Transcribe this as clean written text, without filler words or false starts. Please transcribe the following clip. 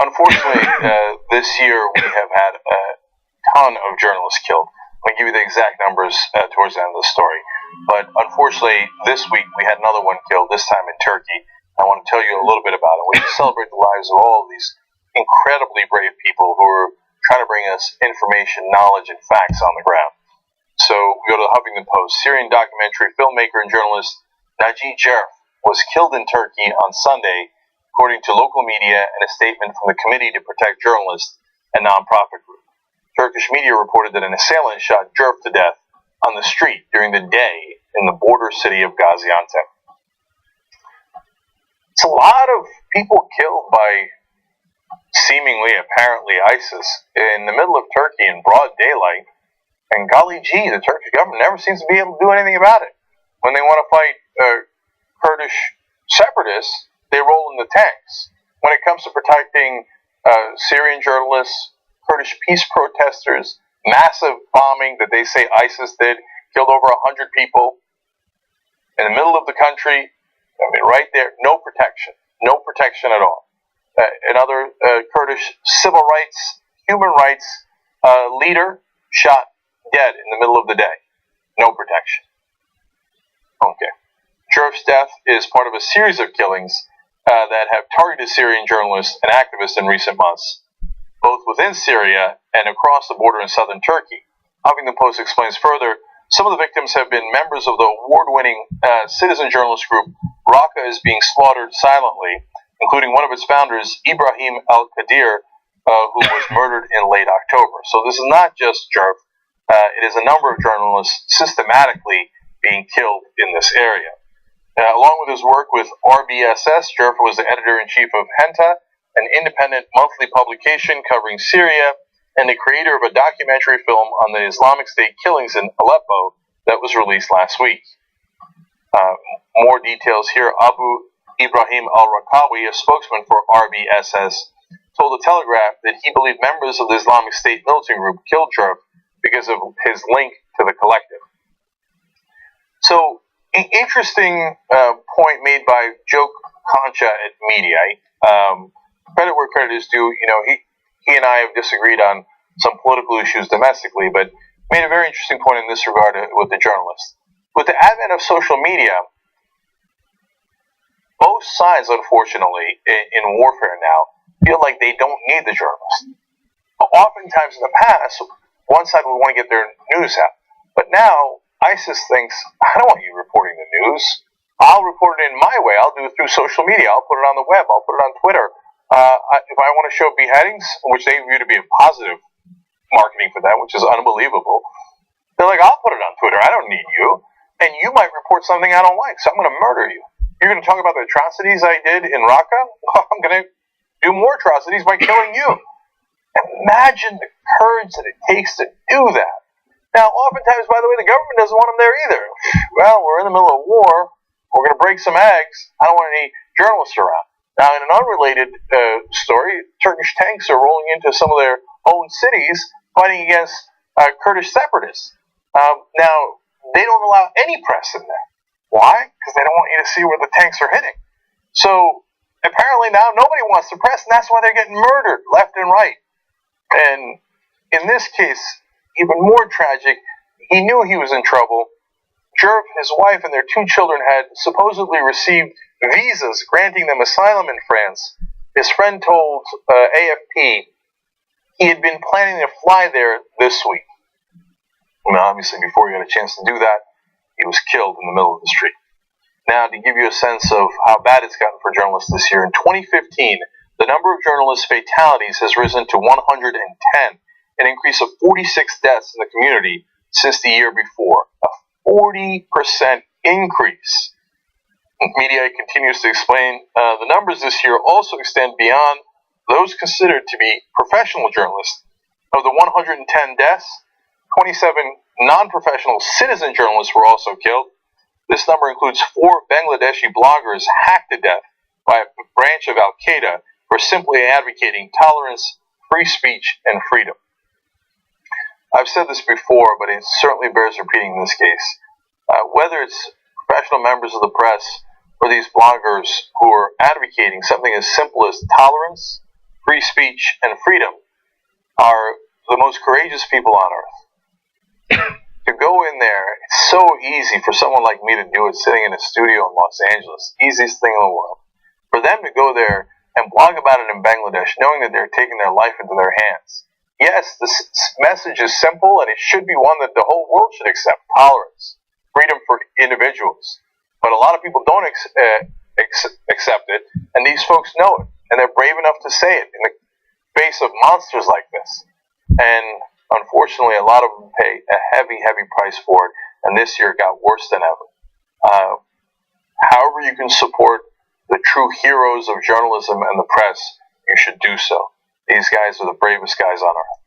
Unfortunately, this year we have had a ton of journalists killed. I'll give you the exact numbers towards the end of the story. But unfortunately, this week we had another one killed, this time in Turkey. I want to tell you a little bit about it. We celebrate the lives of all of these incredibly brave people who are trying to bring us information, knowledge, and facts on the ground. So we go to the Huffington Post. Syrian documentary filmmaker and journalist Naci Jerf was killed in Turkey on Sunday, according to local media and a statement from the Committee to Protect Journalists, a nonprofit group. Turkish media reported that an assailant shot Jerf to death on the street during the day in the border city of Gaziantep. It's a lot of people killed by seemingly, apparently, ISIS in the middle of Turkey in broad daylight. And golly gee, the Turkish government never seems to be able to do anything about it. When they want to fight Kurdish separatists, they roll in the tanks. When it comes to protecting Syrian journalists, Kurdish peace protesters, massive bombing that they say ISIS did, killed over 100 people in the middle of the country. I mean, right there, no protection at all. Another Kurdish civil rights, human rights leader shot dead in the middle of the day. No protection. Okay. Jerf's death is part of a series of killings that have targeted Syrian journalists and activists in recent months, both within Syria and across the border in southern Turkey. Huffington Post explains further, some of the victims have been members of the award-winning citizen journalist group Raqqa is being slaughtered silently, including one of its founders, Ibrahim al-Qadir, who was murdered in late October. So this is not just Jerf. It is a number of journalists systematically being killed in this area. Along with his work with RBSS, Jerf was the editor-in-chief of Henta, an independent monthly publication covering Syria, and the creator of a documentary film on the Islamic State killings in Aleppo that was released last week. More details here. Abu Ibrahim al-Raqawi, a spokesman for RBSS, told the Telegraph that he believed members of the Islamic State militant group killed Jerf because of his link to the collective. So, an interesting point made by Joe Concha at Mediaite. Credit where credit is due. You know, he and I have disagreed on some political issues domestically, but made a very interesting point in this regard with the journalists. With the advent of social media, both sides, unfortunately, in warfare now, feel like they don't need the journalists. Oftentimes in the past, one side would want to get their news out. But now, ISIS thinks, I don't want you reporting the news. I'll report it in my way. I'll do it through social media. I'll put it on the web. I'll put it on Twitter. If I want to show beheadings, which they view to be a positive marketing for them, which is unbelievable, they're like, I'll put it on Twitter. I don't need you. And you might report something I don't like, so I'm going to murder you. You're going to talk about the atrocities I did in Raqqa? Well, I'm going to do more atrocities by killing you. Imagine the courage that it takes to do that. Now, oftentimes, by the way, the government doesn't want them there either. Well, we're in the middle of war. We're going to break some eggs. I don't want any journalists around. Now, in an unrelated story, Turkish tanks are rolling into some of their own cities fighting against Kurdish separatists. Now, they don't allow any press in there. Why? Because they don't want you to see where the tanks are hitting. So, apparently now nobody wants the press, and that's why they're getting murdered left and right. And in this case, even more tragic, he knew he was in trouble. Jerf, his wife, and their 2 children had supposedly received visas granting them asylum in France. His friend told AFP he had been planning to fly there this week. Now, obviously, before he had a chance to do that, he was killed in the middle of the street. Now, to give you a sense of how bad it's gotten for journalists this year, in 2015, the number of journalist fatalities has risen to 110, an increase of 46 deaths in the community since the year before. A 40% increase. Mediaite continues to explain the numbers this year also extend beyond those considered to be professional journalists. Of the 110 deaths, 27 non-professional citizen journalists were also killed. This number includes 4 Bangladeshi bloggers hacked to death by a branch of Al-Qaeda for simply advocating tolerance, free speech, and freedom. I've said this before, but it certainly bears repeating in this case. Whether it's professional members of the press or these bloggers who are advocating something as simple as tolerance, free speech, and freedom are the most courageous people on earth. To go in there, it's so easy for someone like me to do it sitting in a studio in Los Angeles, easiest thing in the world. For them to go there and blog about it in Bangladesh, knowing that they're taking their life into their hands. Yes, this message is simple, and it should be one that the whole world should accept. Tolerance, freedom for individuals. But a lot of people don't accept it, and these folks know it, and they're brave enough to say it in the face of monsters like this. And unfortunately, a lot of them pay a heavy, heavy price for it, and this year it got worse than ever. However you can support the true heroes of journalism and the press, you should do so. These guys are the bravest guys on earth.